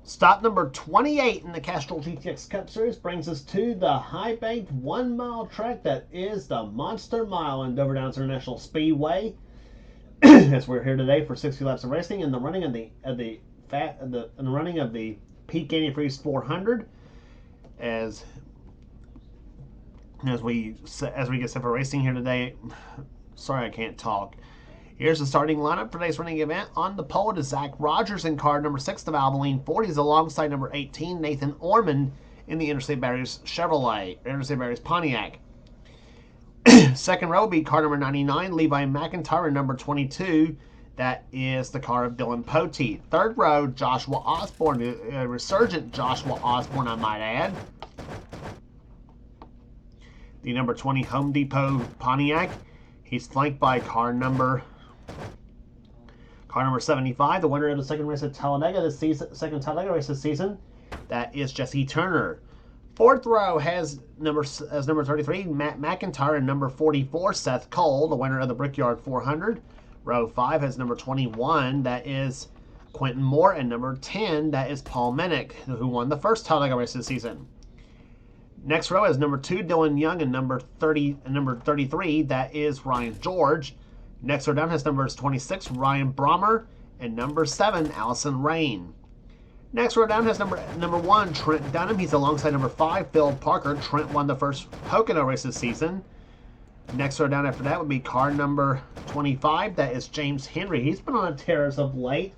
Stop number 28 in the Castrol GTX Cup Series brings us to the high-banked 1 mile track that is the Monster Mile in Dover Downs International Speedway. As we're here today for 60 laps of racing and the running of the Peak Antifreeze 400 as we get set for racing here today. Sorry, I can't talk. Here's the starting lineup for today's running event. On the pole is Zach Rogers in car number 6, the Valvoline 40s, alongside number 18, Nathan Ormond in the Interstate Batteries Pontiac. Second row will be car number 99, Levi McIntyre, and number 22. That is the car of Dylan Poteet. Third row, Joshua Osborne, resurgent Joshua Osborne, I might add. The number 20 Home Depot Pontiac. He's flanked by car number 75, the winner of the second race at Talladega this season, second Talladega race this season. That is Jesse Turner. Fourth row has number 33, Matt McIntyre, and number 44, Seth Cole, the winner of the Brickyard 400. Row 5 has number 21, that is Quentin Moore, and number 10, that is Paul Mennick, who won the first Talladega race this season. Next row is number 2, Dylan Young, and number 33, that is Ryan George. Next row down has numbers 26, Ryan Brommer, and number 7, Allison Rain. Next row down has number 1, Trent Dunham. He's alongside number 5, Phil Parker. Trent won the first Pocono race this season. Next row down after that would be car number 25, that is James Henry. He's been on a tear as of late.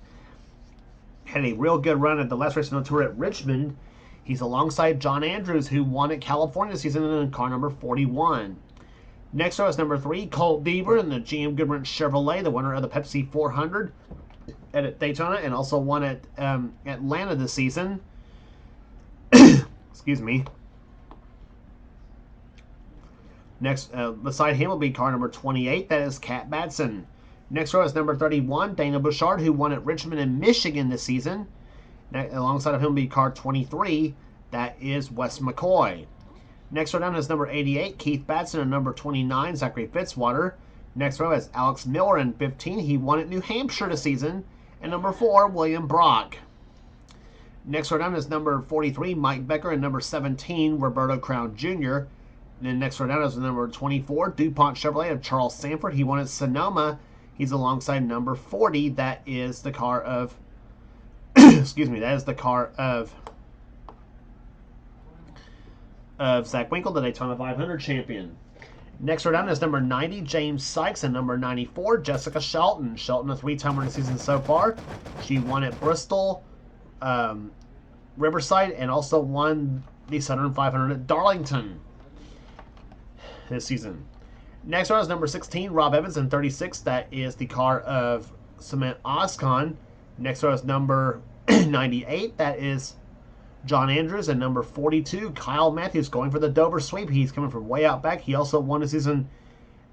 Had a real good run at the last race on the tour at Richmond. He's alongside John Andrews, who won at California this season in car number 41. Next row is number 3, Colt Deaver in the GM Goodwrench Chevrolet, the winner of the Pepsi 400 at Daytona, and also won at Atlanta this season. Excuse me. Next, beside him will be car number 28, that is Kat Batson. Next row is number 31, Dana Bouchard, who won at Richmond and Michigan this season. Alongside of him will be car 23, that is Wes McCoy. Next row down is number 88, Keith Batson, and number 29, Zachary Fitzwater. Next row is Alex Miller in 15. He won at New Hampshire this season. And number 4, William Brock. Next row down is number 43, Mike Becker, and number 17, Roberto Crown Jr. And then next row down is number 24, DuPont Chevrolet of Charles Sanford. He won at Sonoma. He's alongside number 40. That is the car of excuse me, that is the car of Zach Winkle, the Daytona 500 champion. Next row down is number 90, James Sykes, and number 94, Jessica Shelton. Shelton, a 3-timer in the season so far. She won at Bristol, Riverside, and also won the Southern 500 at Darlington this season. Next row is number 16, Rob Evans, and 36. That is the car of Cement Oscon. Next row is number 98. That is John Andrews, and number 42, Kyle Matthews, going for the Dover sweep. He's coming from way out back. He also won the season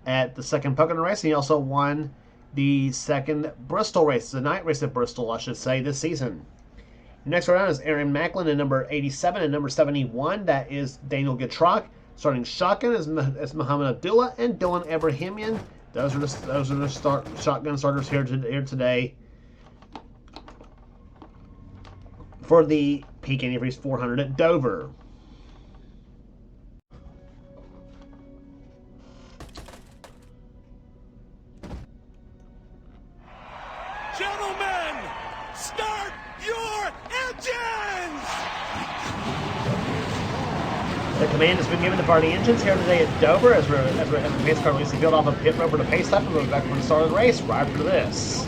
at the second Pocono race, and he also won the second Bristol race, the night race at Bristol, I should say, this season. Next round is Aaron Macklin in number 87 and number 71. That is Daniel Getrock. Starting shotgun is Muhammad Abdullah and Dylan Ebrahimian. Those are the shotgun starters here today for the Peak Antifreeze 400 at Dover. Gentlemen, start your engines! The command has been given to bar the engines here today at Dover as the pace car releases the field off of pit road for the pace lap, and we'll be back for the start of the race right after this.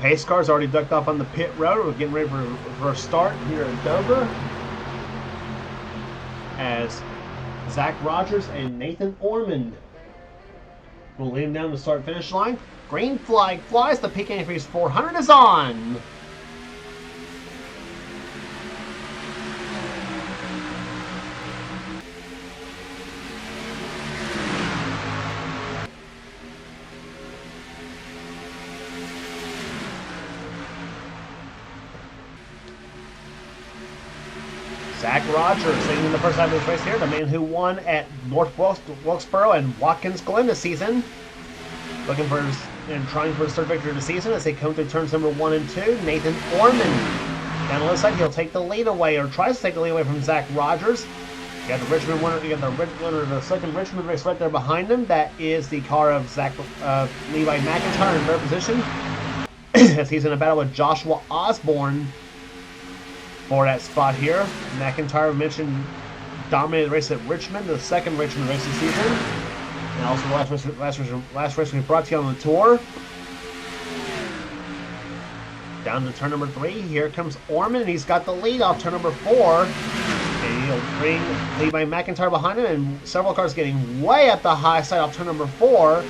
Pace car's already ducked off on the pit road. We're getting ready for a start here at Dover as Zach Rogers and Nathan Ormond will lead him down the start-finish line. Green flag flies. The Peak Antifreeze 400 is on. Zach Rogers leading in the first half of this race here, the man who won at North Wilkesboro and Watkins Glen this season. Looking for his, and trying for his third victory of the season as they come through turns number 1 and 2. Nathan Orman down the left side, he'll take the lead away, or tries to take the lead away from Zach Rogers. You got the Richmond winner, you got the winner of the second Richmond race right there behind him. That is the car of Levi McIntyre in third position, as he's in a battle with Joshua Osborne for that spot here. McIntyre mentioned dominated the race at Richmond, the second Richmond race this season, and also the last race we brought to you on the tour. Down to turn number 3, here comes Orman, and he's got the lead off turn number 4. And he'll bring Levi McIntyre behind him, and several cars getting way up the high side off turn number 4.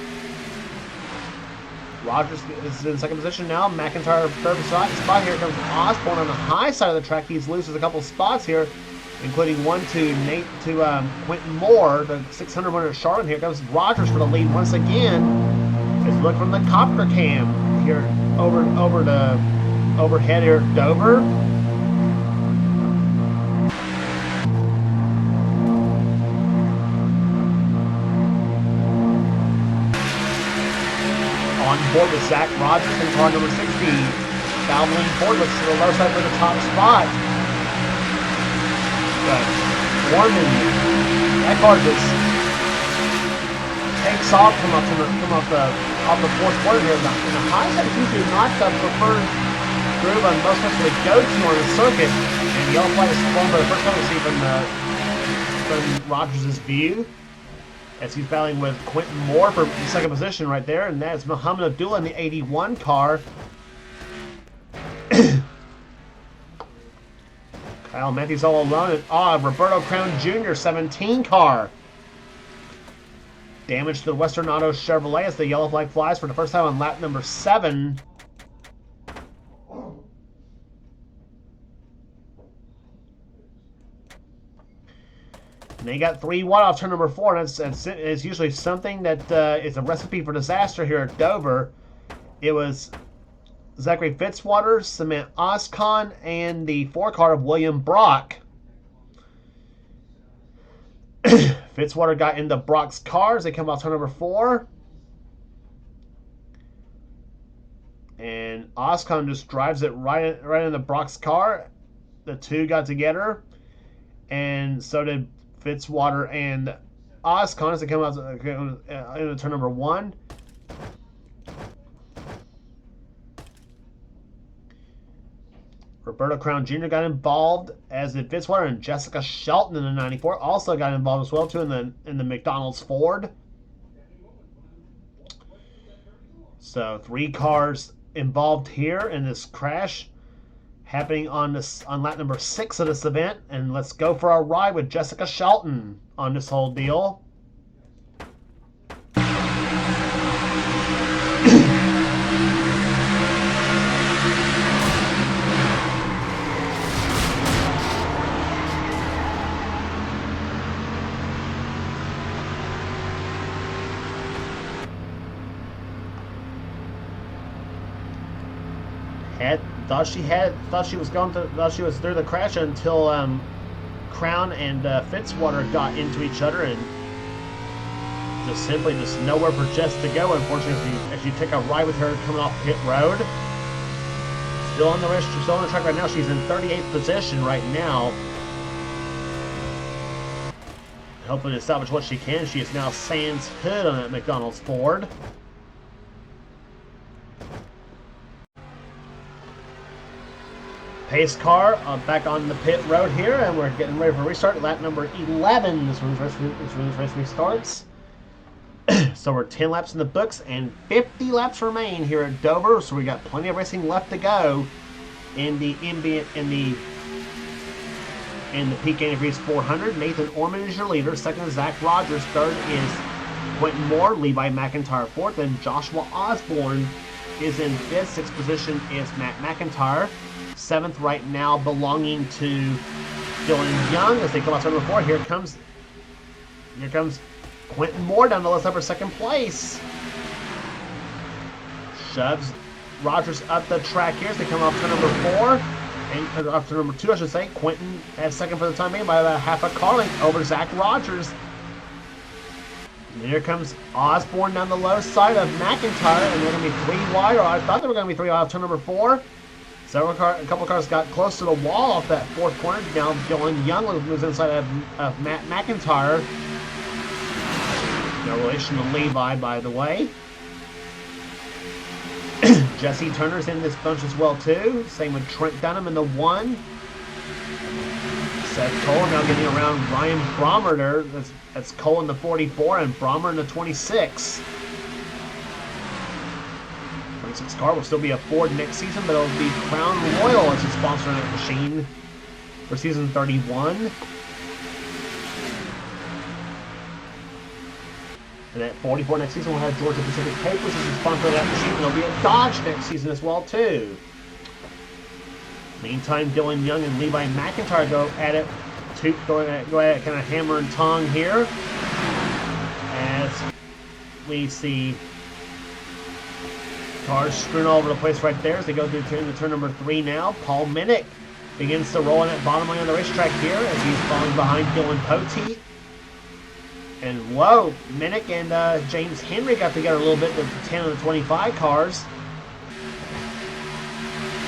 Rogers is in second position now. McIntyre third spot. Here comes Osborne on the high side of the track. He's loses a couple spots here, including one to Quentin Moore, the 600 winner at Charlotte. Here comes Rogers for the lead once again. As we look from the copter cam here over to overhead here at Dover. On board with Zach Rogers in car number 60. Valvoline Ford looks to the low side for the top spot. But Orman, that car just takes off off the fourth corner here. In the high side is usually not the preferred groove on most cars they go to on the circuit. And the yellow flag is flown for the first time we see from Rogers' view, as he's battling with Quentin Moore for the second position right there, and that's Muhammad Abdullah in the 81 car. Kyle Matthews all alone, and Roberto Crown Jr. 17 car. Damage to the Western Auto Chevrolet as the yellow flag flies for the first time on lap number 7. And they got 3-1 off turn number 4, and it's usually something that is a recipe for disaster here at Dover. It was Zachary Fitzwater, Cement Oscon, and the 4 car of William Brock. Fitzwater got into Brock's car as they come off turn number 4. And Oscon just drives it right into Brock's car. The two got together, and so did Fitzwater and Oscon as they come out into turn number 1. Roberto Crown Jr. got involved, as did Fitzwater, and Jessica Shelton in the 94 also got involved as well too in the McDonald's Ford. So 3 cars involved here in this crash, happening on lap number 6 of this event. And let's go for our ride with Jessica Shelton on this whole deal. Thought she was through the crash until Crown and Fitzwater got into each other, and just nowhere for Jess to go. Unfortunately, as you take a ride with her coming off pit road, still on the race, still on the track right now. She's in 38th position right now. Hopefully to salvage what she can. She is now sans hood on that McDonald's Ford. Pace car back on the pit road here, and we're getting ready for a restart. Lap number 11. This one's race restarts. So we're 10 laps in the books, and 50 laps remain here at Dover. So we got plenty of racing left to go in the Peak Antifreeze 400. Nathan Orman is your leader. Second is Zach Rogers. Third is Quentin Moore. Levi McIntyre fourth, and Joshua Osborne is in fifth. Sixth position is Matt McIntyre. 7th right now belonging to Dylan Young as they come out to number 4. Here comes Quentin Moore down the left side for second place. Shoves Rogers up the track here as they come off to number 4. and after number 2, I should say, Quentin at second for the time being by about half a car length over Zach Rogers. And here comes Osborne down the low side of McIntyre, and they're going to be 3 wide, or I thought they were going to be 3 wide off turn number 4. A couple cars got close to the wall off that 4th corner. Now Dylan Young moves inside of Matt McIntyre. No relation to Levi, by the way. Jesse Turner's in this bunch as well, too. Same with Trent Dunham in the 1. Seth Cole now getting around Ryan Brommer there. That's Cole in the 44 and Brommer in the 26. 26 car will still be a Ford next season, but it'll be Crown Royal as its sponsoring that machine for season 31. And at 44 next season, we'll have Georgia Pacific Papers as the sponsor of that machine. There'll be a Dodge next season as well, too. Meantime, Dylan Young and Levi McIntyre go at it. Go at it kind of hammer and tong here. As we see cars strewn all over the place right there as they go through turn number 3 now. Paul Minnick begins to roll in at bottom lane on the racetrack here as he's falling behind Dylan Poteet. And whoa, Minnick and James Henry got together a little bit with the 10 and the 25 cars.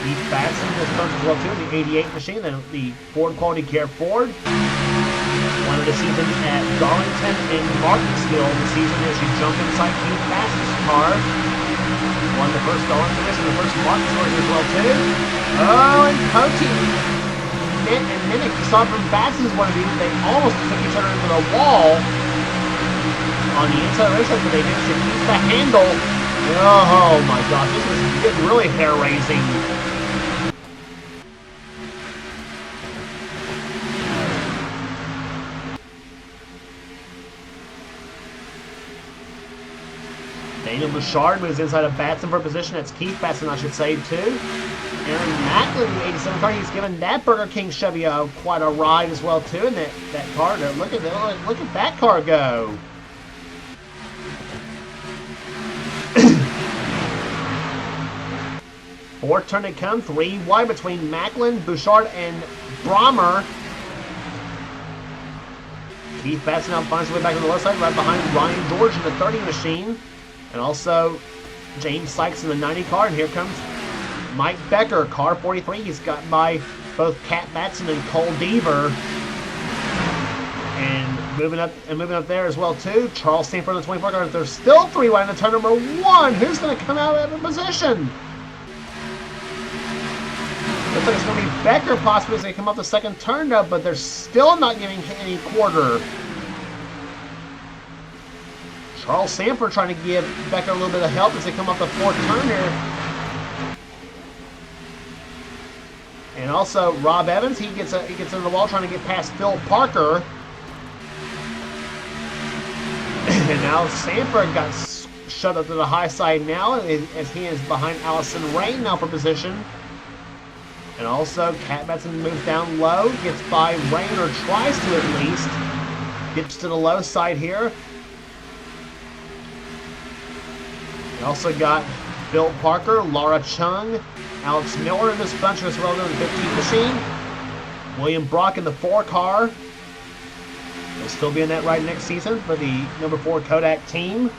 Keith Batson this bunch as well too in the 88 machine, the Ford Quality Care Ford. One of the season at Darlington and Martinsville this season as you jump inside Keith Batson's car. Won the first Darlington race and the first Martinsville race as well too. Oh, and Poteet and Minnick, you saw from Batson's one of these, they almost took each other into the wall on the inside of the racetrack, but they managed to keep the handle. Oh my gosh, this is getting really hair-raising. Daniel Bouchard moves inside of Batson for position. That's Keith Batson, I should say, too. Aaron Macklin in the 87 car. He's given that Burger King Chevy quite a ride as well, too. And that car, look at that car go. Fourth turn to come, 3 wide between Macklin, Bouchard, and Brommer. Keith Batson now finds his way back on the left side, right behind Ryan George in the 30 machine. And also James Sykes in the 90 car. And here comes Mike Becker, car 43. He's got by both Cat Batson and Cole Deaver. And moving up there as well too. Charles Stanford in the 24 car. There's still 3 wide in the turn number 1. Who's going to come out of the position? Looks like it's going to be Becker possibly as they come off the second turn up, but they're still not giving any quarter. Charles Sanford trying to give Becker a little bit of help as they come off the 4th turn here. And also Rob Evans, he gets into the wall trying to get past Phil Parker. And now Sanford got shut up to the high side now as he is behind Allison Ray now for position. And also Cat Batson moves down low, gets by Rain, or tries to at least. Gets to the low side here. We also got Bill Parker, Laura Chung, Alex Miller in this bunch as well in the 15 machine. William Brock in the 4 car. He'll still be in that ride next season for the number 4 Kodak team.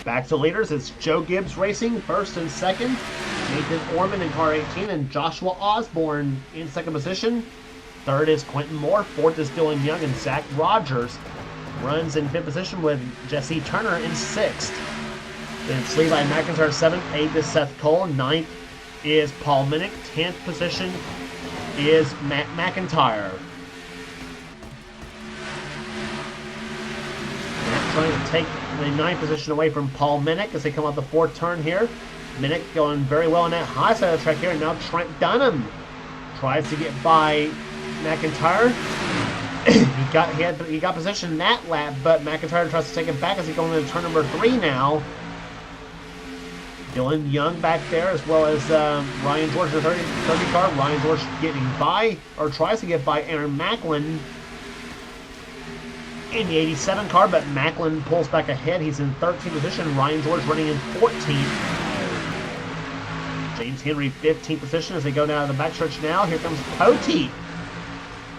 Back to leaders, it's Joe Gibbs Racing, first and second. Nathan Orman in car 18 and Joshua Osborne in second position. Third is Quentin Moore. Fourth is Dylan Young and Zach Rogers. Runs in fifth position with Jesse Turner in sixth. Then it's Levi McIntyre 7th. 8th is Seth Cole. 9th is Paul Minnick. 10th position is Matt McIntyre. Matt trying to take the 9th position away from Paul Minnick as they come out the 4th turn here. Minnick going very well on that high side of the track here. And now Trent Dunham tries to get by McIntyre. he got position in that lap, but McIntyre tries to take it back as he goes into turn number 3 now. Dylan Young back there, as well as Ryan George in the 30 car. Ryan George getting by, or tries to get by Aaron Macklin in the 87 car, but Macklin pulls back ahead. He's in 13th position. Ryan George running in 14th. James Henry 15th position as they go down to the backstretch now. Here comes Poteet.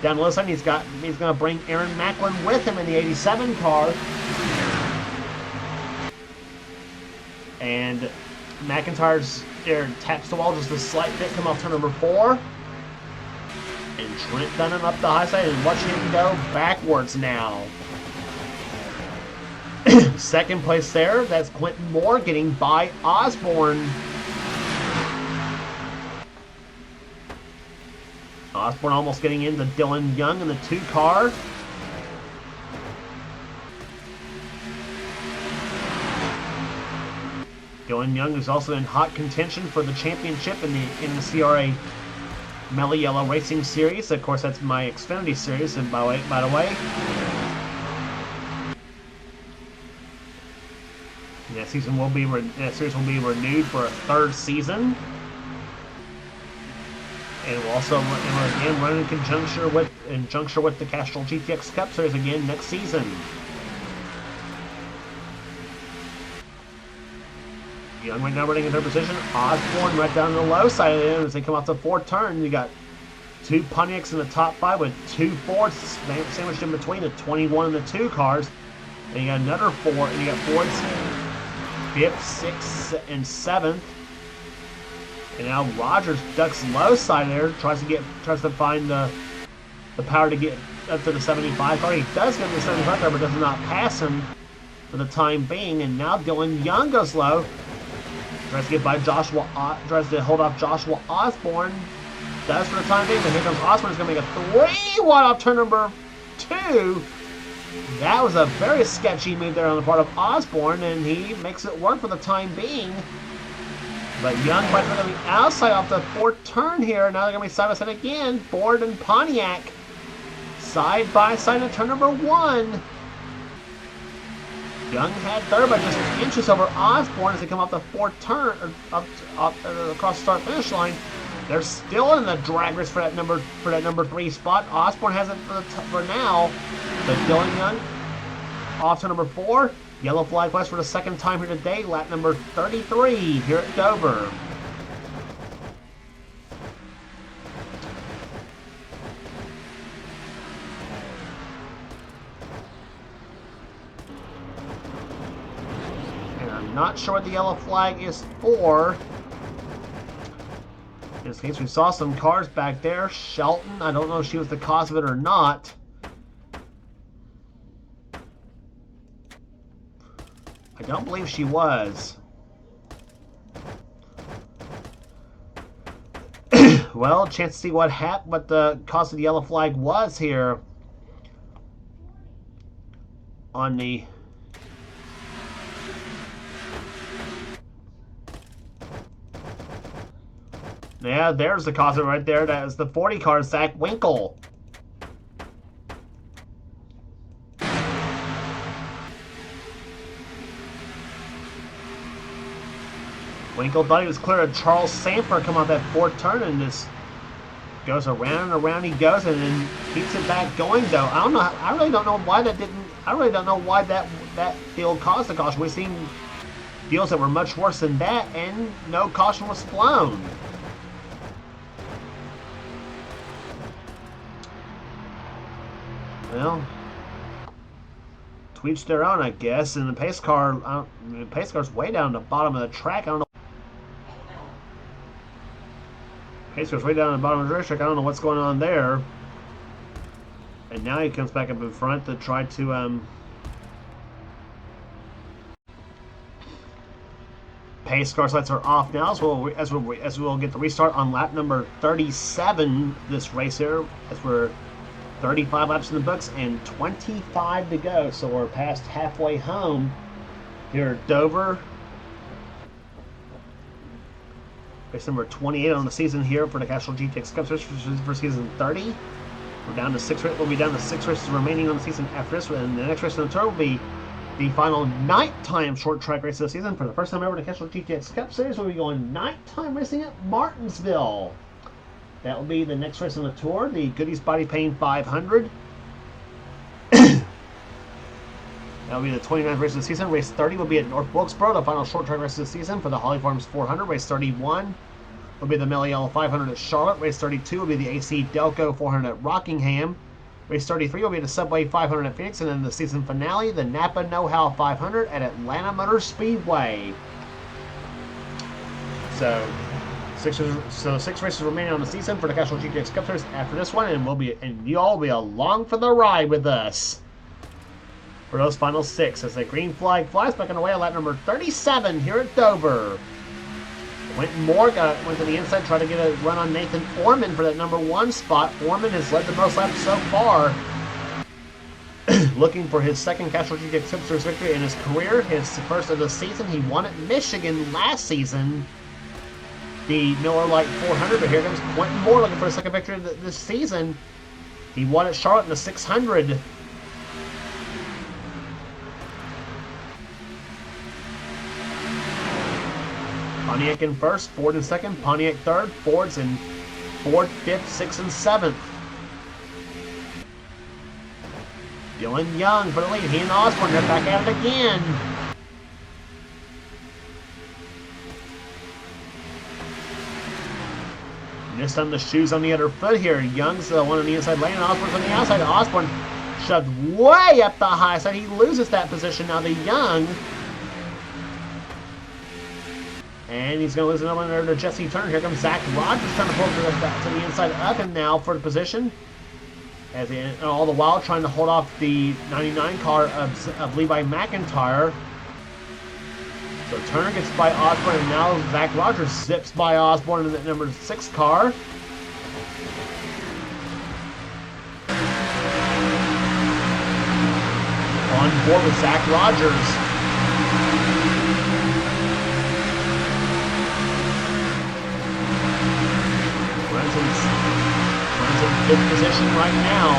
Down the left side, he's going to bring Aaron Macklin with him in the 87 car. And McIntyre's there taps the wall just a slight bit, come off turn number 4. And Trent Dunham up the high side and watching him go backwards now. Second place there, that's Quentin Moore getting by Osborne. Osborne almost getting into Dylan Young in the 2 car. Dylan Young is also in hot contention for the championship in the NNSCRA Mellow Yellow Racing Series. Of course, that's my Xfinity series. And by the way, that series will be renewed for a 3rd season. And we'll also again run in conjunction with the Castrol GTX Cup Series again next season. Young right now running in 3rd position. Osborne right down the low side of it as they come off the 4th turn. You got 2 Pontiacs in the top 5 with 2 Fords sandwiched in between the 21 and the 2 cars. And you got another 4, and you got Fords 5th, 6th, and 7th. And now Rogers ducks low side there, tries to find the power to get up to the 75 car. He does get to the 75 car, but does not pass him for the time being. And now Dylan Young goes low, tries to get by tries to hold off Joshua Osborne. Does for the time being, but here comes Osborne. He's going to make a 3 wide off turn number 2. That was a very sketchy move there on the part of Osborne, and he makes it work for the time being. But Young fights on the outside off the 4th turn here. Now they're going to be side by side again. Ford and Pontiac side by side at turn number 1. Young had 3rd by just inches over Osborne as they come off the 4th turn, across the start-finish line. They're still in the drag race for that number 3 spot. Osborne has it for now. But Dylan Young off to number 4. Yellow flag flash for the 2nd time here today. Lap number 33 here at Dover. And I'm not sure what the yellow flag is for. In this case, we saw some cars back there. Shelton, I don't know if she was the cause of it or not. I don't believe she was. Well, chance to see what the cause of the yellow flag was here on the yeah, there's the cause of it right there. That is the 40 car, Zach Winkle. Winkle thought he was clear of Charles Sanford coming off that 4th turn, and just goes around and around he goes, and then keeps it back going though. I really don't know why that didn't. I really don't know why that field caused the caution. We've seen deals that were much worse than that, and no caution was flown. Well, to each their own, I guess. And the pace car's way down the bottom of the track. I don't know. Pace car's way down the bottom of the racetrack. I don't know what's going on there. And now he comes back up in front to try to pace car lights are off now, as we'll get the restart on lap number 37 this race here, as we're 35 laps in the books and 25 to go, so we're past halfway home here at Dover. Race number 28 on the season here for the Castrol GTX Cup Series for season 30. We're down to 6. We'll be down to 6 races remaining on the season after this, and the next race on the tour will be The final nighttime short track race of the season. For the first time ever in the Castrol GTX Cup Series, we'll be going nighttime racing at Martinsville. That will be the next race on the tour, the Goodies Body Paint 500. That will be the 29th race of the season. Race 30 will be at North Wilkesboro, the final short track race of the season for the Holly Farms 400. Race 31 will be the Mellow Yellow 500 at Charlotte. Race 32 will be the AC Delco 400 at Rockingham. Race 33 will be the Subway 500 at Phoenix, and then the season finale, the Napa Know-How 500 at Atlanta Motor Speedway. So 6 races remaining on the season for the Castrol GTX Cup Series after this one, and you all will be along for the ride with us for those final 6 as the green flag flies back on the way at lap number 37 here at Dover. Quentin Moore went to the inside, tried to get a run on Nathan Orman for that number 1 spot. Orman has led the most laps so far, looking for his second Castrol GTX Cup Series victory in his career, his first of the season. He won at Michigan last season, the Miller Lite 400, but here comes Quentin Moore looking for a second victory this season. He won at Charlotte in the 600. Pontiac in first, Ford in second, Pontiac third, Ford fifth, sixth, and seventh. Dylan Young for the lead. He and Osborne are back at it again. This time the shoe's on the other foot here. Young's the one on the inside lane, and Osborne's on the outside. Osborne shoved way up the high side. He loses that position now to Young. And he's going to lose another one there to Jesse Turner. Here comes Zach Rogers trying to pull to the inside of him now for the position. All the while trying to hold off the 99 car of Levi McIntyre. So Turner gets by Osborne, and now Zach Rogers zips by Osborne in the number 6 car. On board with Zach Rogers. Runs in good position right now.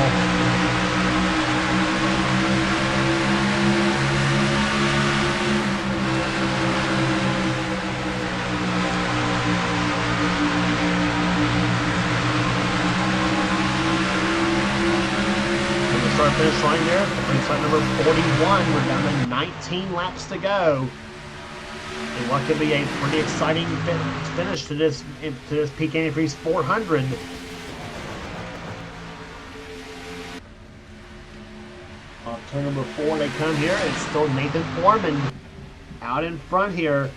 From the start-finish line there, finish line number 41. We're down to 19 laps to go. And what could be a pretty exciting finish to this peak Antifreeze 400. On turn number 4 they come here. It's still Nathan Foreman out in front here.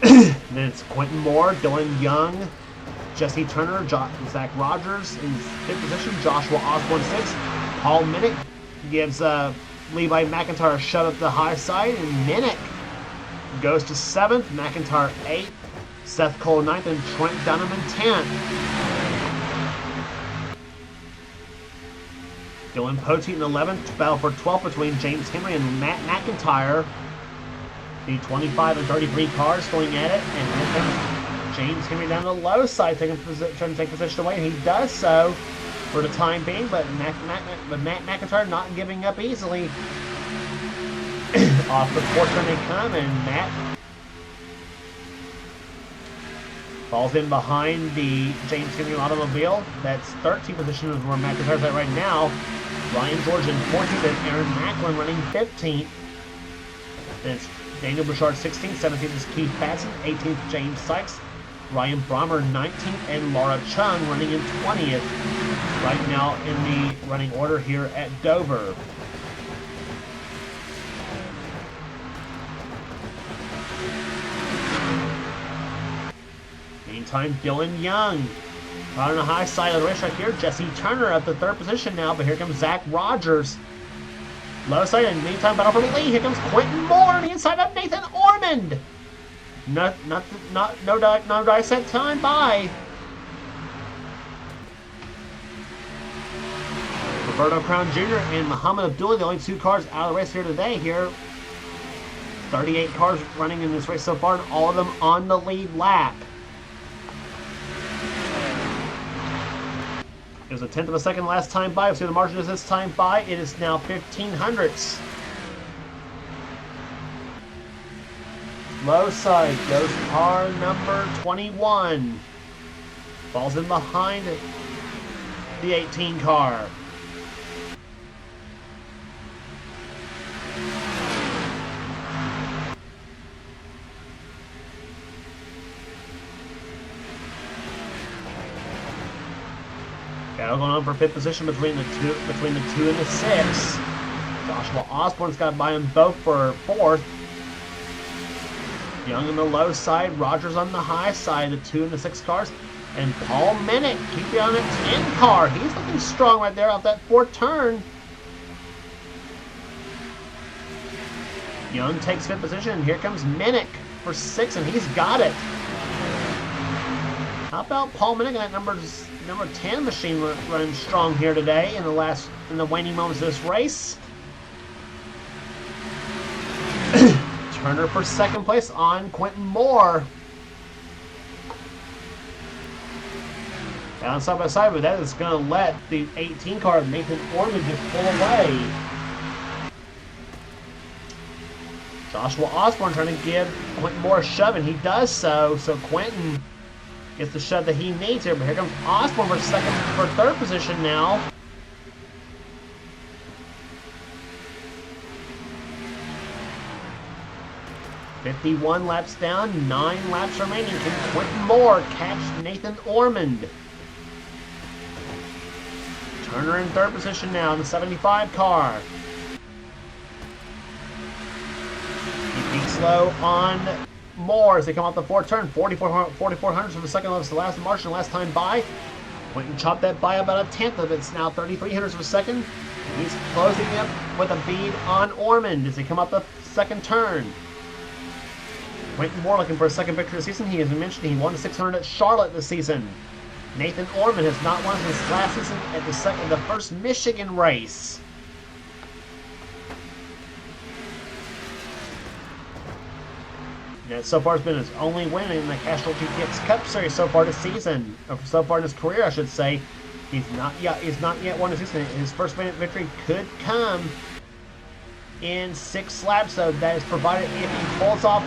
Then it's Quentin Moore, Dylan Young, Jesse Turner, Zach Rogers in 5th position, Joshua Osborne 6th. Paul Minnick gives Levi McIntyre a shove up the high side, and Minnick goes to 7th, McIntyre 8th, Seth Cole 9th, and Trent Dunham in 10th. Dylan Poteet in 11th, battle for 12th between James Henry and Matt McIntyre. The 25 and 33 cars going at it, and here comes James Henry down the low side, trying to take position away, and he does so for the time being, but Matt McIntyre not giving up easily. Off the fourth turn they come, and Matt falls in behind the James Henry automobile. That's 13th position is where McIntyre's at right now. Ryan George in 14th, and Aaron Macklin running 15th. Then it's Daniel Bouchard 16th, 17th is Keith Batson, 18th James Sykes, Ryan Brommer 19th, and Laura Chung running in 20th. Right now in the running order here at Dover. Meantime, Dylan Young on the high side of the racetrack here. Jesse Turner at the 3rd position now, but here comes Zach Rogers. Low side, and meantime, battle for the lead. Here comes Quentin Moore on the inside of Nathan Ormond. No dice set time by. Roberto Crown Jr. and Muhammad Abdullah, the only 2 cars out of the race here today. Here, 38 cars running in this race so far, and all of them on the lead lap. It was a 1/10 of a second last time by. We'll see what the margin is this time by. It is now 15 hundredths. Low side goes car number 21. Falls in behind the 18 car. Battle going on for fifth position between the two and the 6. Joshua Osborne's got by them both for fourth. Young on the low side, Rogers on the high side, the 2 and the 6 cars. And Paul Minnick keeping on a 10 car. He's looking strong right there off that fourth turn. Young takes fifth position. Here comes Minnick for 6, and he's got it. How about Paul Minnick and that number 10 machine running strong here today in the waning moments of this race? Turner for second place on Quentin Moore. Down side by side, but that is going to let the 18 car of Nathan Orman just pull away. Joshua Osborne trying to give Quentin Moore a shove, and he does so. So Quentin gets the shove that he needs here. But here comes Osborne for third position now. .51 laps down, 9 laps remaining. Can Quentin Moore catch Nathan Ormond? Turner in third position now in the 75 car. He peaks low on Moore as they come off the fourth turn. 4,400 from the second lowest to the last margin last time by. Quentin chopped that by about a tenth of it. It's now 3,300 of a second. He's closing up with a bead on Ormond as they come up the second turn. Quentin Moore looking for a second victory this season. He has mentioned he won the 600 at Charlotte this season. Nathan Ormond has not won since last season at the first Michigan race. And so far it's been his only win in the Castrol GTX Cup Series so far this season. Or so far in his career, I should say. He's not yet won this season. His first victory could come in 6 laps, so that is provided if he holds off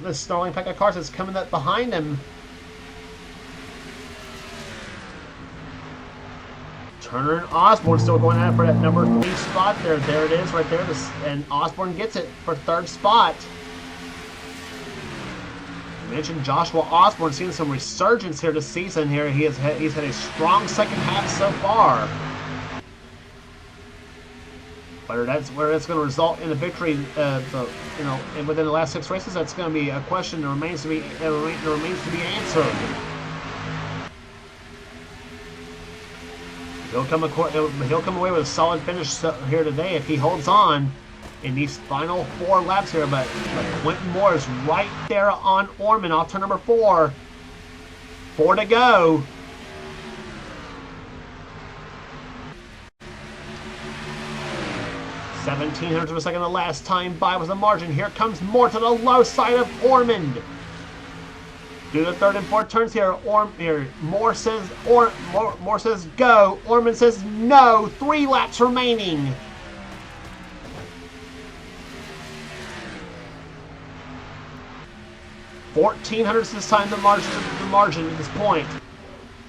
the snarling pack of cars that's coming up behind him. Turner and Osborne still going at it for that number 3 spot there. There it is right there, and Osborne gets it for third spot. I mentioned Joshua Osborne seeing some resurgence here this season. Here he's had a strong second half so far. Whether that's going to result in a victory, and within the last 6 races, that's going to be a question that remains to be answered. He'll come away with a solid finish here today if he holds on in these final 4 laps here. But Quentin Moore is right there on Orman off turn number 4. 4 to go. .1700 of a second the last time by was the margin. Here comes Moore to the low side of Ormond. Do the third and fourth turns here. Moore says go. Ormond says no. 3 laps remaining. .1400 this time the margin at this point.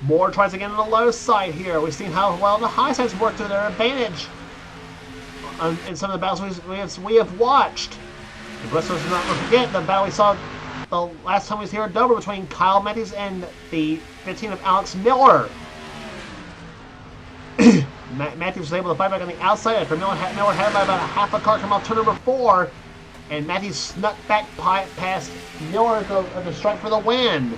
Moore tries again on the low side here. We've seen how well the high sides work to their advantage in some of the battles we have watched. Let's not forget the battle we saw the last time we was here at Dover between Kyle Matthews and the 15 of Alex Miller. Matthews was able to fight back on the outside after Miller had by about a half a car come off turn number 4, and Matthews snuck back past Miller at the strike for the win.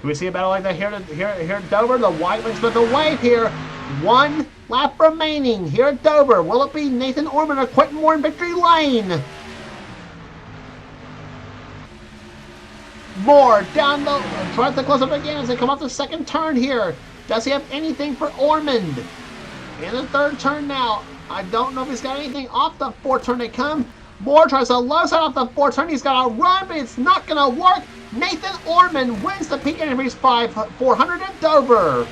Do we see a battle like that here at Dover? The white wings with the wave here. 1 lap remaining here at Dover. Will it be Nathan Orman or Quentin Moore in victory lane? Moore down the tries to close up again as they come off the second turn here. Does he have anything for Ormond? In the third turn now. I don't know if he's got anything off the fourth turn they come. Moore tries to low side off the fourth turn. He's got a run, but it's not going to work. Nathan Orman wins the Peak Antifreeze 400 at Dover.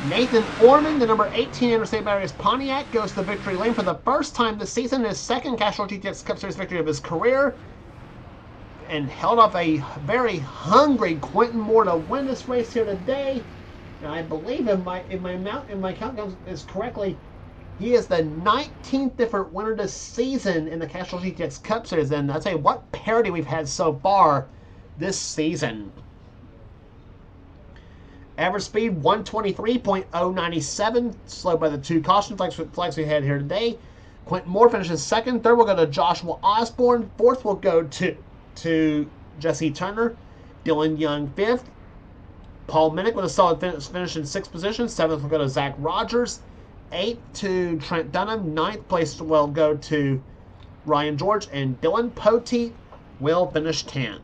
Nathan Orman, the number 18 Interstate Batteries Pontiac, goes to the victory lane for the first time this season, his second Castrol GTX Cup Series victory of his career, and held off a very hungry Quentin Moore to win this race here today. And I believe if my count is correctly, he is the 19th different winner this season in the Castrol GTX Cup Series. And I'll tell you what parity we've had so far this season. Average speed 123.097, slowed by the 2 caution flags we had here today. Quentin Moore finishes second. Third will go to Joshua Osborne. Fourth will go to Jesse Turner. Dylan Young fifth. Paul Minnick with a solid finish in 6th position. 7th will go to Zach Rogers. 8th to Trent Dunham. 9th place will go to Ryan George. And Dylan Poteet will finish 10th.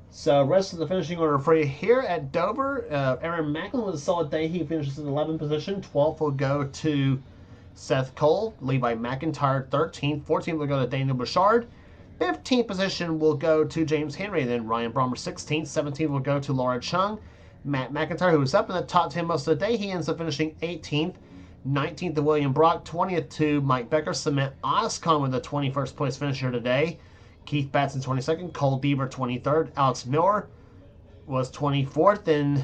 So rest of the finishing order for you here at Dover. Aaron Macklin with a solid day. He finishes in 11th position. 12th will go to Seth Cole. Levi McIntyre 13th. 14th will go to Daniel Bouchard. 15th position will go to James Henry. Then Ryan Brommer 16th. 17th will go to Laura Chung. Matt McIntyre, who was up in the top 10 most of the day, he ends up finishing 18th. 19th to William Brock. 20th to Mike Becker. Cement Oscon with the 21st place finish here today. Keith Batson 22nd, Cole Deaver 23rd, Alex Miller was 24th, and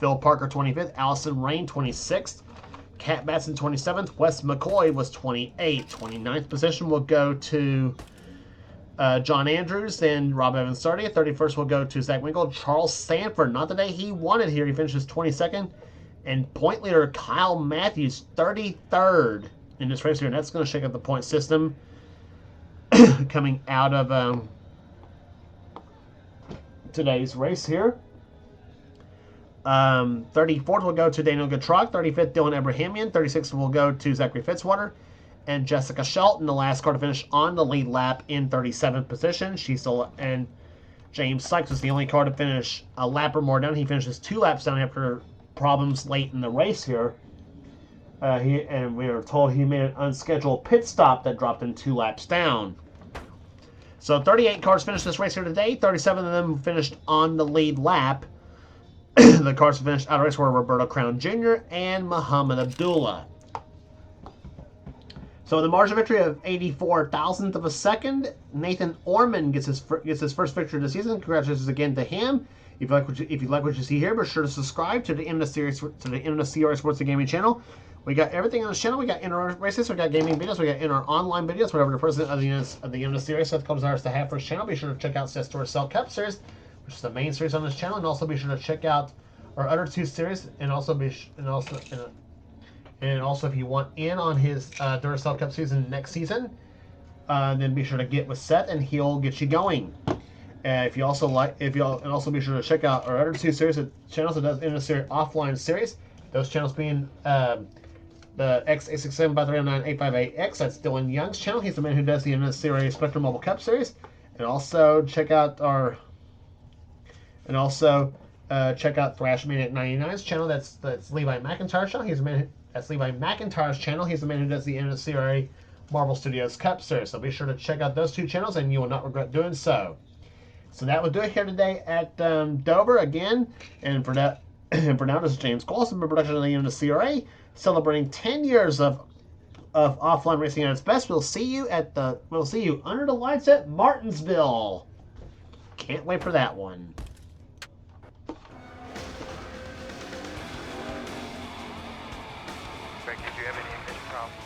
Phil Parker 25th, Allison Rain 26th, Kat Batson 27th, Wes McCoy was 28th. 29th position will go to John Andrews, and Rob Evans 30th. 31st will go to Zach Winkle. Charles Sanford, not the day he wanted here, he finishes 22nd, and point leader Kyle Matthews 33rd in this race here, and that's going to shake up the point system. Coming out of today's race here. 34th will go to Daniel Gatrock. 35th, Dylan Abrahamian. 36th will go to Zachary Fitzwater. And Jessica Shelton, the last car to finish on the lead lap in 37th position. And James Sykes was the only car to finish a lap or more down. He finishes 2 laps down after problems late in the race here. And we were told he made an unscheduled pit stop that dropped him 2 laps down. So 38 cars finished this race here today. 37 of them finished on the lead lap. The cars finished out of race were Roberto Crown Jr. and Muhammad Abdullah. So the margin of victory of 84,000th of a second, Nathan Orman gets his first victory of the season. Congratulations again to him. If you like what you see here, be sure to subscribe to the NNSCRA Sports and Gaming channel. We got everything on this channel. We got inner races, we got gaming videos, we got inner online videos, whatever the president of the NNSCRA Seth comes ours to have for his channel. Be sure to check out Seth's Store Cell Cup series, which is the main series on this channel, and also be sure to check out our other 2 series, and also if you want in on his Duracell Cup season next season, then be sure to get with Seth, and he'll get you going. And also be sure to check out our other 2 series channels that does NNSCRA offline series. Those channels being the X867-309-858X, that's Dylan Young's channel. He's the man who does the NNSCRA Spectrum Mobile Cup Series. And also check out check out Thrashmania 99's channel. That's Levi McIntyre's channel. That's Levi McIntyre's channel. He's the man who does the NNSCRA Marvel Studios Cup Series. So be sure to check out those 2 channels, and you will not regret doing so. So that will do it here today at Dover again. And for now, this is James Colson, a production of the NNSCRA, celebrating 10 years of offline racing at its best. We'll see you under the lights at Martinsville. Can't wait for that one. Greg, did you have any ignition problems?